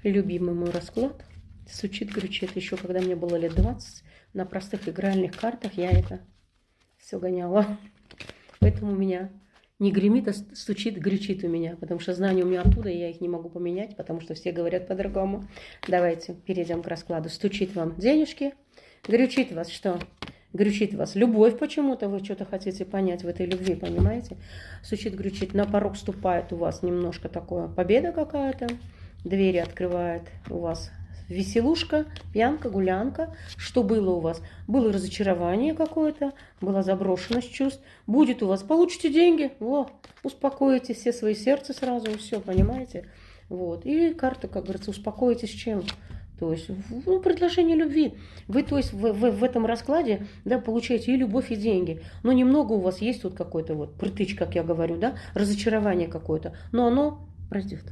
Любимый мой расклад. Стучит, кричит. Еще когда мне было лет 20, на простых игральных картах я это все гоняла. Поэтому у меня не гремит, а стучит, грючит у меня. Потому что знания у меня оттуда, и я их не могу поменять, потому что все говорят по-другому. Давайте перейдем к раскладу. Стучит вам денежки. Грючит вас что? Грючит вас любовь почему-то. Вы что-то хотите понять в этой любви, понимаете? Стучит, грючит. На порог вступает у вас немножко такое победа какая-то. Двери открывает у вас веселушка, пьянка, гулянка. Что было у вас? Было разочарование какое-то, была заброшенность чувств. Будет у вас, получите деньги, успокоите все свои сердца сразу, и все, понимаете? Вот. И карта, как говорится, успокоитесь чем? То есть, предложение любви. Вы, то есть, в этом раскладе, да, получаете и любовь, и деньги. Но немного у вас есть тут какой-то вот притыч, как я говорю, да, разочарование какое-то. Но оно пройдет.